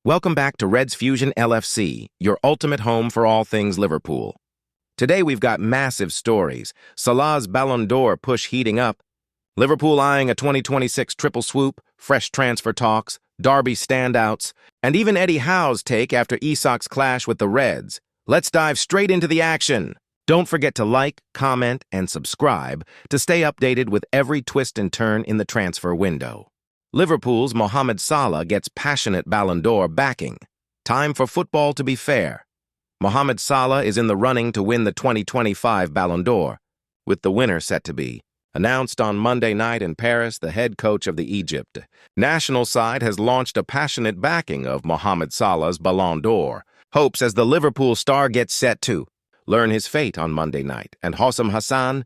Welcome back to Reds Fusion LFC, your ultimate home for all things Liverpool. Today we've got massive stories, Salah's Ballon d'Or push heating up, Liverpool eyeing a 2026 triple swoop, fresh transfer talks, Derby standouts, and even Eddie Howe's take after Isak's clash with the Reds. Let's dive straight into the action. Don't forget to like, comment, and subscribe to stay updated with every twist and turn in the transfer window. Liverpool's Mohamed Salah gets passionate Ballon d'Or backing. Time for football to be fair. Mohamed Salah is in the running to win the 2025 Ballon d'Or, with the winner set to be announced on Monday night in Paris. The head coach of the Egypt national side has launched a passionate backing of Mohamed Salah's Ballon d'Or. Hopes as the Liverpool star gets set to learn his fate on Monday night, and Hossam Hassan,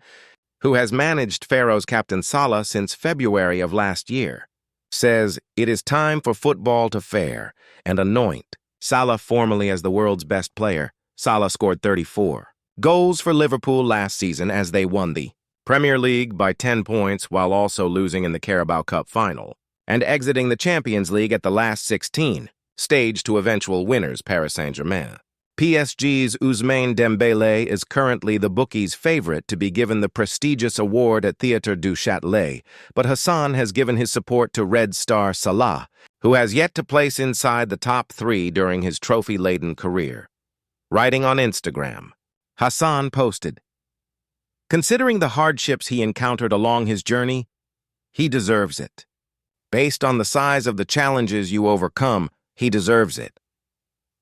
who has managed Pharaoh's captain Salah since February of last year, says it is time for football to fair and anoint Salah formally as the world's best player. Salah scored 34 goals for Liverpool last season as they won the Premier League by 10 points while also losing in the Carabao Cup final and exiting the Champions League at the last 16, stage to eventual winners Paris Saint-Germain. PSG's Ousmane Dembélé is currently the bookies' favorite to be given the prestigious award at Théâtre du Châtelet, but Hassan has given his support to Red star Salah, who has yet to place inside the top 3 during his trophy-laden career. Writing on Instagram, Hassan posted, "Considering the hardships he encountered along his journey, he deserves it. Based on the size of the challenges you overcome, he deserves it.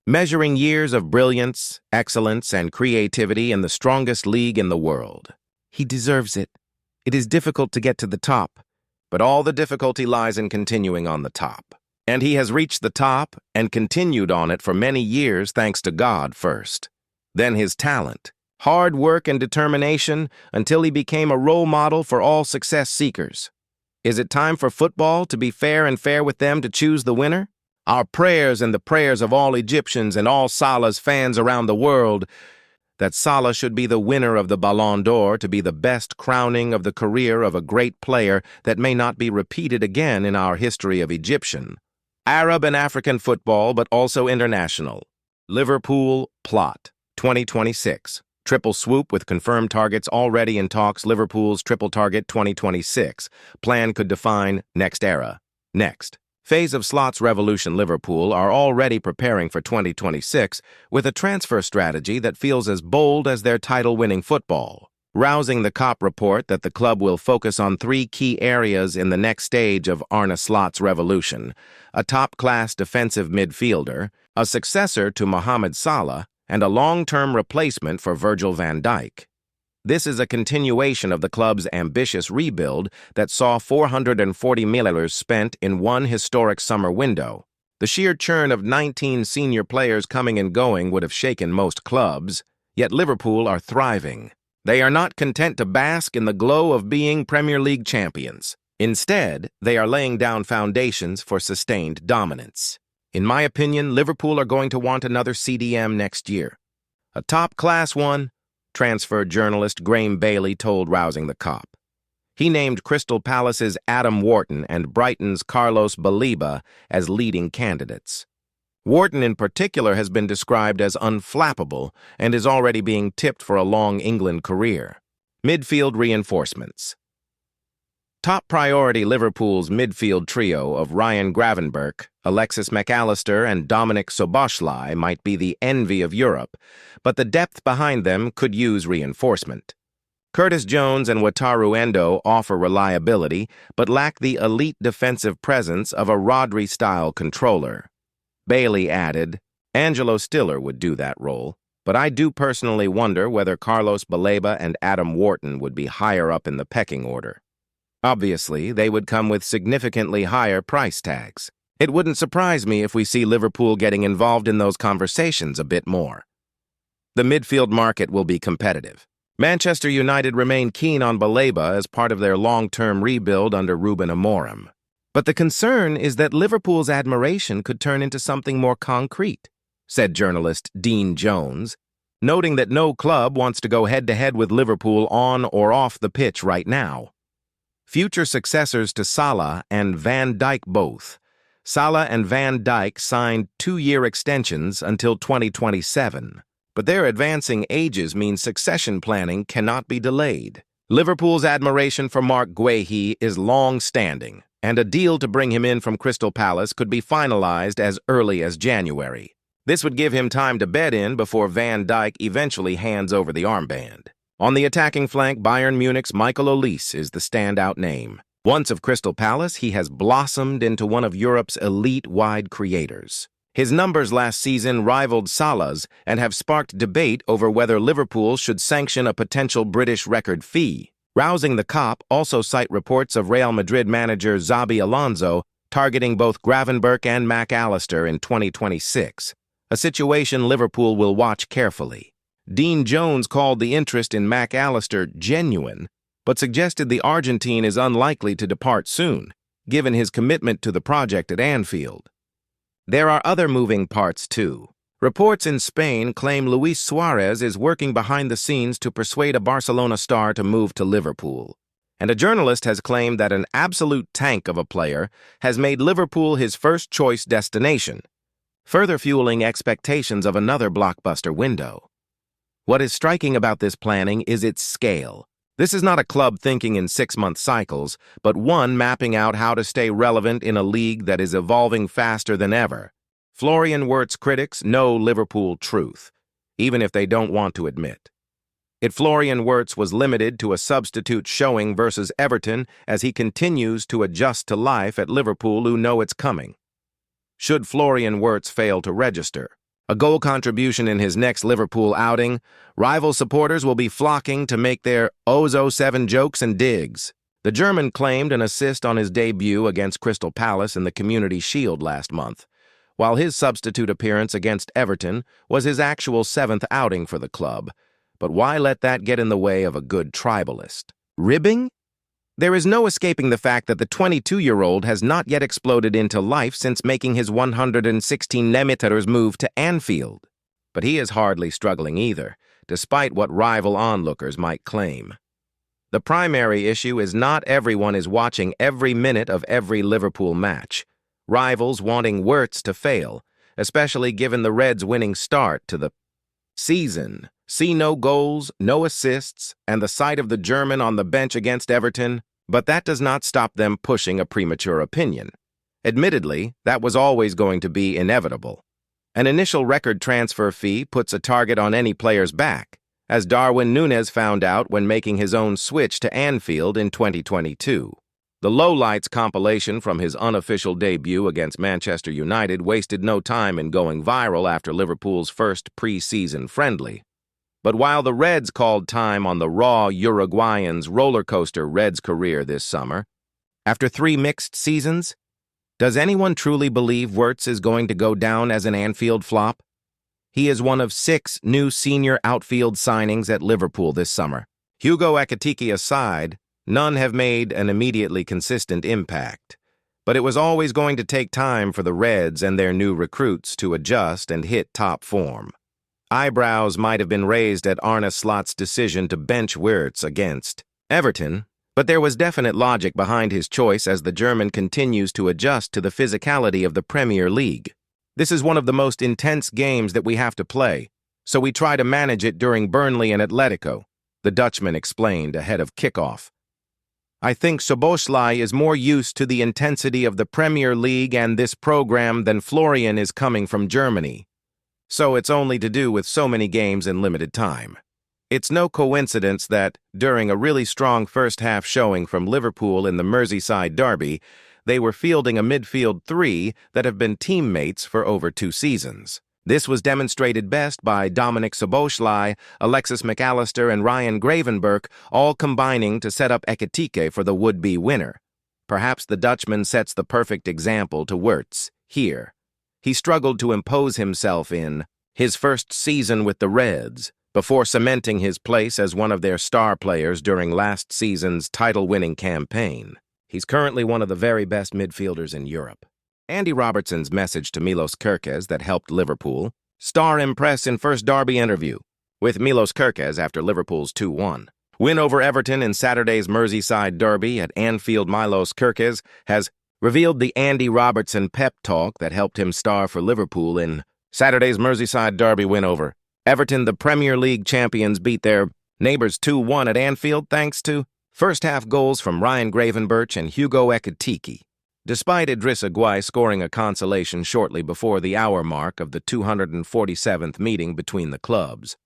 Measuring years of brilliance, excellence, and creativity in the strongest league in the world. He deserves it. It is difficult to get to the top, but all the difficulty lies in continuing on the top. And he has reached the top and continued on it for many years thanks to God first. Then his talent, hard work, and determination until he became a role model for all success seekers. Is it time for football to be fair and fair with them to choose the winner? Our prayers and the prayers of all Egyptians and all Salah's fans around the world that Salah should be the winner of the Ballon d'Or, to be the best crowning of the career of a great player that may not be repeated again in our history of Egyptian, Arab and African football, but also international. Liverpool plot 2026. Triple swoop with confirmed targets already in talks. Liverpool's triple target 2026. Plan could define next era. Next phase of slots revolution. Liverpool are already preparing for 2026 with a transfer strategy that feels as bold as their title-winning football. Rousing the COP report that the club will focus on 3 key areas in the next stage of Arne Slot's revolution: a top-class defensive midfielder, a successor to Mohamed Salah, and a long-term replacement for Virgil van Dijk. This is a continuation of the club's ambitious rebuild that saw $440 million spent in one historic summer window. The sheer churn of 19 senior players coming and going would have shaken most clubs, yet Liverpool are thriving. They are not content to bask in the glow of being Premier League champions. Instead, they are laying down foundations for sustained dominance. In my opinion, Liverpool are going to want another CDM next year. A top-class one, transfer journalist Graham Bailey told Rousing the Cop. He named Crystal Palace's Adam Wharton and Brighton's Carlos Baleba as leading candidates. Wharton in particular has been described as unflappable and is already being tipped for a long England career. Midfield reinforcements. Top priority: Liverpool's midfield trio of Ryan Gravenberch, Alexis McAllister, and Dominic Szoboszlai might be the envy of Europe, but the depth behind them could use reinforcement. Curtis Jones and Wataru Endo offer reliability, but lack the elite defensive presence of a Rodri-style controller. Bailey added, Angelo Stiller would do that role, but I do personally wonder whether Carlos Baleba and Adam Wharton would be higher up in the pecking order. Obviously, they would come with significantly higher price tags. It wouldn't surprise me if we see Liverpool getting involved in those conversations a bit more. The midfield market will be competitive. Manchester United remain keen on Baleba as part of their long-term rebuild under Ruben Amorim. But the concern is that Liverpool's admiration could turn into something more concrete, said journalist Dean Jones, noting that no club wants to go head-to-head with Liverpool on or off the pitch right now. Future successors to Salah and Van Dijk both Salah and Van Dijk signed 2-year extensions until 2027, but their advancing ages mean succession planning cannot be delayed. Liverpool's admiration for Mark Guehi is long-standing, and a deal to bring him in from Crystal Palace could be finalized as early as January. This would give him time to bed in before Van Dijk eventually hands over the armband. On the attacking flank, Bayern Munich's Michael Olise is the standout name. Once of Crystal Palace, he has blossomed into one of Europe's elite wide creators. His numbers last season rivaled Salah's and have sparked debate over whether Liverpool should sanction a potential British record fee. Rousing the Cop also cite reports of Real Madrid manager Xabi Alonso targeting both Gravenberch and Mac Allister in 2026, a situation Liverpool will watch carefully. Dean Jones called the interest in Mac Allister genuine, but suggested the Argentine is unlikely to depart soon, given his commitment to the project at Anfield. There are other moving parts, too. Reports in Spain claim Luis Suarez is working behind the scenes to persuade a Barcelona star to move to Liverpool. And a journalist has claimed that an absolute tank of a player has made Liverpool his first-choice destination, further fueling expectations of another blockbuster window. What is striking about this planning is its scale. This is not a club thinking in 6-month cycles, but one mapping out how to stay relevant in a league that is evolving faster than ever. Florian Wirtz critics know Liverpool truth, even if they don't want to admit it. Florian Wirtz was limited to a substitute showing versus Everton as he continues to adjust to life at Liverpool who know it's coming. Should Florian Wirtz fail to register a goal contribution in his next Liverpool outing, rival supporters will be flocking to make their Ozo7 jokes and digs. The German claimed an assist on his debut against Crystal Palace in the Community Shield last month, while his substitute appearance against Everton was his actual 7th outing for the club. But why let that get in the way of a good tribalist? Ribbing? There is no escaping the fact that the 22-year-old has not yet exploded into life since making his 116 meters move to Anfield. But he is hardly struggling either, despite what rival onlookers might claim. The primary issue is not everyone is watching every minute of every Liverpool match. Rivals wanting Wirtz to fail, especially given the Reds' winning start to the season. See no goals, no assists, and the sight of the German on the bench against Everton, but that does not stop them pushing a premature opinion. Admittedly, that was always going to be inevitable. An initial record transfer fee puts a target on any player's back, as Darwin Núñez found out when making his own switch to Anfield in 2022. The lowlights compilation from his unofficial debut against Manchester United wasted no time in going viral after Liverpool's first pre-season friendly. But while the Reds called time on the raw Uruguayan's roller coaster Reds career this summer, after 3 mixed seasons, does anyone truly believe Wirtz is going to go down as an Anfield flop? He is one of 6 new senior outfield signings at Liverpool this summer. Hugo Ekitike aside, none have made an immediately consistent impact. But it was always going to take time for the Reds and their new recruits to adjust and hit top form. Eyebrows might have been raised at Arne Slot's decision to bench Wirtz against Everton, but there was definite logic behind his choice as the German continues to adjust to the physicality of the Premier League. This is one of the most intense games that we have to play, so we try to manage it during Burnley and Atletico, the Dutchman explained ahead of kickoff. I think Szoboszlai is more used to the intensity of the Premier League and this program than Florian is coming from Germany. So it's only to do with so many games in limited time. It's no coincidence that, during a really strong first-half showing from Liverpool in the Merseyside derby, they were fielding a midfield 3 that have been teammates for over 2 seasons. This was demonstrated best by Dominic Szoboszlai, Alexis Mac Allister, and Ryan Gravenberch, all combining to set up Ekitike for the would-be winner. Perhaps the Dutchman sets the perfect example to Wirtz here. He struggled to impose himself in his first season with the Reds, before cementing his place as one of their star players during last season's title-winning campaign. He's currently one of the very best midfielders in Europe. Andy Robertson's message to Milos Kerkez that helped Liverpool. Star impress in first derby interview with Milos Kerkez after Liverpool's 2-1. Win over Everton in Saturday's Merseyside derby at Anfield. Milos Kerkez has revealed the Andy Robertson pep talk that helped him star for Liverpool in Saturday's Merseyside derby win over Everton. The Premier League champions beat their neighbours 2-1 at Anfield thanks to first-half goals from Ryan Gravenberch and Hugo Ekitike, despite Idrissa Gueye scoring a consolation shortly before the hour mark of the 247th meeting between the clubs.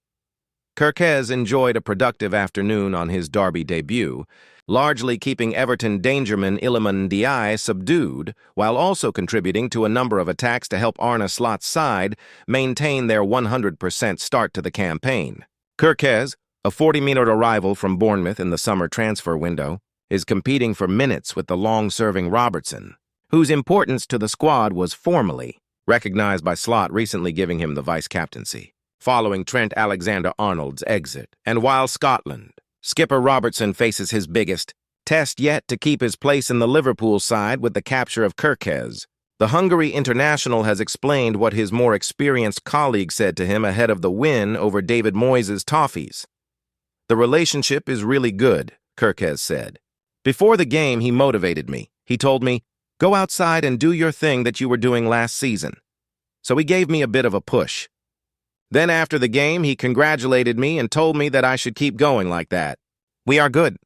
Kerkez enjoyed a productive afternoon on his derby debut, largely keeping Everton dangerman Iliman Ndiaye subdued, while also contributing to a number of attacks to help Arne Slot's side maintain their 100% start to the campaign. Kerkez, a 40-minute arrival from Bournemouth in the summer transfer window, is competing for minutes with the long-serving Robertson, whose importance to the squad was formally recognized by Slot recently giving him the vice-captaincy, following Trent Alexander-Arnold's exit. And while Scotland, skipper Robertson faces his biggest test yet to keep his place in the Liverpool side with the capture of Kerkez, the Hungary international has explained what his more experienced colleague said to him ahead of the win over David Moyes' Toffees. "The relationship is really good," Kerkez said. "Before the game, he motivated me. He told me, 'Go outside and do your thing that you were doing last season.' So he gave me a bit of a push. Then after the game, he congratulated me and told me that I should keep going like that. We are good.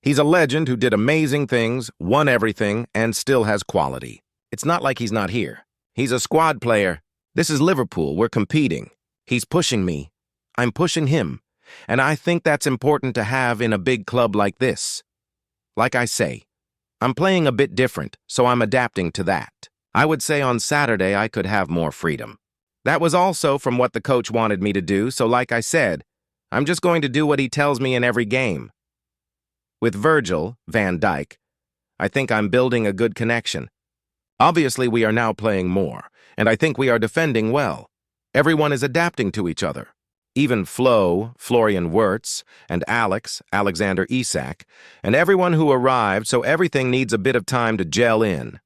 He's a legend who did amazing things, won everything, and still has quality. It's not like he's not here. He's a squad player. This is Liverpool. We're competing. He's pushing me. I'm pushing him. And I think that's important to have in a big club like this. Like I say, I'm playing a bit different, so I'm adapting to that. I would say on Saturday I could have more freedom. That was also from what the coach wanted me to do, so like I said, I'm just going to do what he tells me in every game. With Virgil van Dijk, I think I'm building a good connection. Obviously, we are now playing more, and I think we are defending well. Everyone is adapting to each other. Even Florian Wirtz, and Alexander Isak, and everyone who arrived, so everything needs a bit of time to gel in.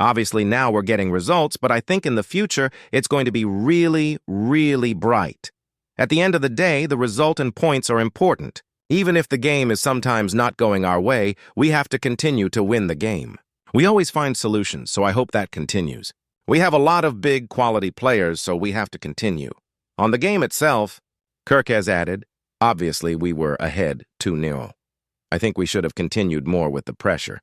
Obviously, now we're getting results, but I think in the future, it's going to be really, really bright. At the end of the day, the result and points are important. Even if the game is sometimes not going our way, we have to continue to win the game. We always find solutions, so I hope that continues. We have a lot of big, quality players, so we have to continue. On the game itself, Kerkez added, obviously we were ahead 2-0. I think we should have continued more with the pressure.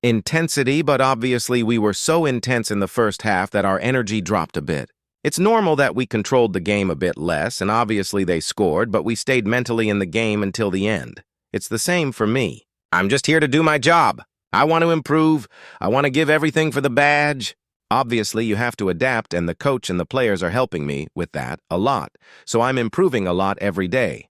Intensity, but obviously we were so intense in the first half that our energy dropped a bit. It's normal that we controlled the game a bit less, and obviously they scored, but we stayed mentally in the game until the end. It's the same for me. I'm just here to do my job. I want to improve. I want to give everything for the badge. Obviously, you have to adapt, and the coach and the players are helping me with that a lot, so I'm improving a lot every day.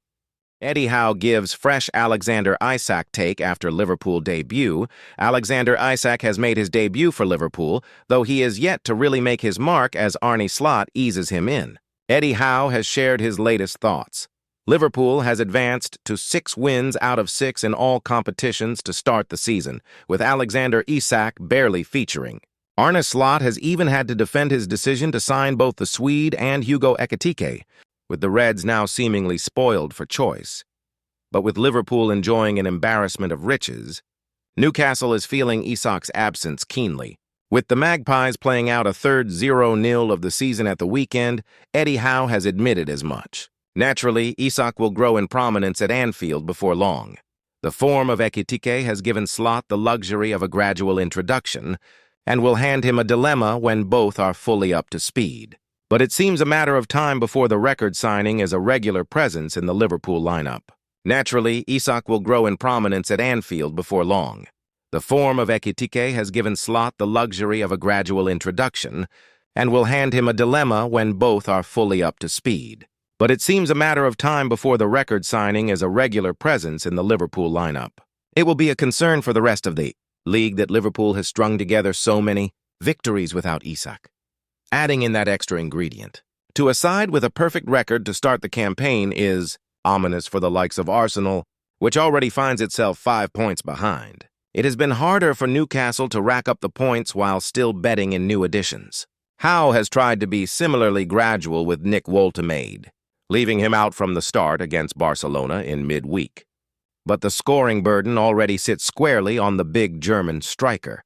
Eddie Howe gives fresh Alexander Isak take after Liverpool debut. Alexander Isak has made his debut for Liverpool, though he is yet to really make his mark as Arne Slot eases him in. Eddie Howe has shared his latest thoughts. Liverpool has advanced to 6 wins out of 6 in all competitions to start the season, with Alexander Isak barely featuring. Arne Slot has even had to defend his decision to sign both the Swede and Hugo Ekitike, with the Reds now seemingly spoiled for choice. But with Liverpool enjoying an embarrassment of riches, Newcastle is feeling Isak's absence keenly. With the Magpies playing out a third 0-0 of the season at the weekend, Eddie Howe has admitted as much. Naturally, Isak will grow in prominence at Anfield before long. The form of Ekitike has given Slot the luxury of a gradual introduction, and will hand him a dilemma when both are fully up to speed. But it seems a matter of time before the record signing is a regular presence in the Liverpool lineup. Naturally, Isak will grow in prominence at Anfield before long. The form of Ekitike has given Slot the luxury of a gradual introduction, and will hand him a dilemma when both are fully up to speed. But it seems a matter of time before the record signing is a regular presence in the Liverpool lineup. It will be a concern for the rest of the league that Liverpool has strung together so many victories without Isak, adding in that extra ingredient. To a side with a perfect record to start the campaign is ominous for the likes of Arsenal, which already finds itself 5 points behind. It has been harder for Newcastle to rack up the points while still betting in new additions. Howe has tried to be similarly gradual with Nick Woltemade, leaving him out from the start against Barcelona in midweek. But the scoring burden already sits squarely on the big German striker.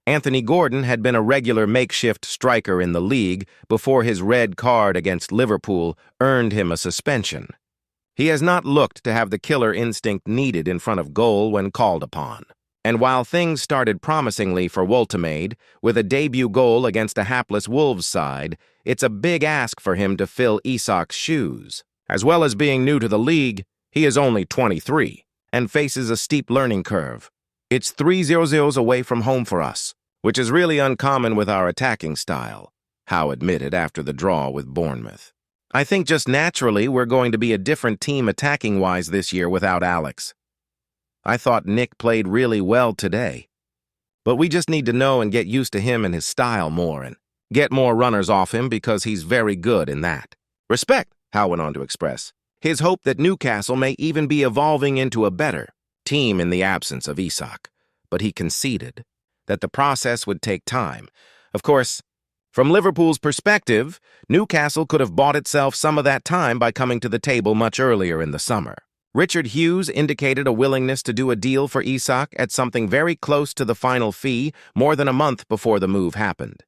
Anthony Gordon had been a regular makeshift striker in the league before his red card against Liverpool earned him a suspension. He has not looked to have the killer instinct needed in front of goal when called upon. And while things started promisingly for Woltemade, with a debut goal against a hapless Wolves side, it's a big ask for him to fill Isak's shoes. As well as being new to the league, he is only 23 and faces a steep learning curve. It's 3-0 away from home for us, which is really uncommon with our attacking style, Howe admitted after the draw with Bournemouth. I think just naturally we're going to be a different team attacking-wise this year without Alex. I thought Nick played really well today. But we just need to know and get used to him and his style more and get more runners off him because he's very good in that. Respect, Howe went on to express his hope that Newcastle may even be evolving into a better team in the absence of Isak. But he conceded that the process would take time. Of course, from Liverpool's perspective, Newcastle could have bought itself some of that time by coming to the table much earlier in the summer. Richard Hughes indicated a willingness to do a deal for Isak at something very close to the final fee more than a month before the move happened.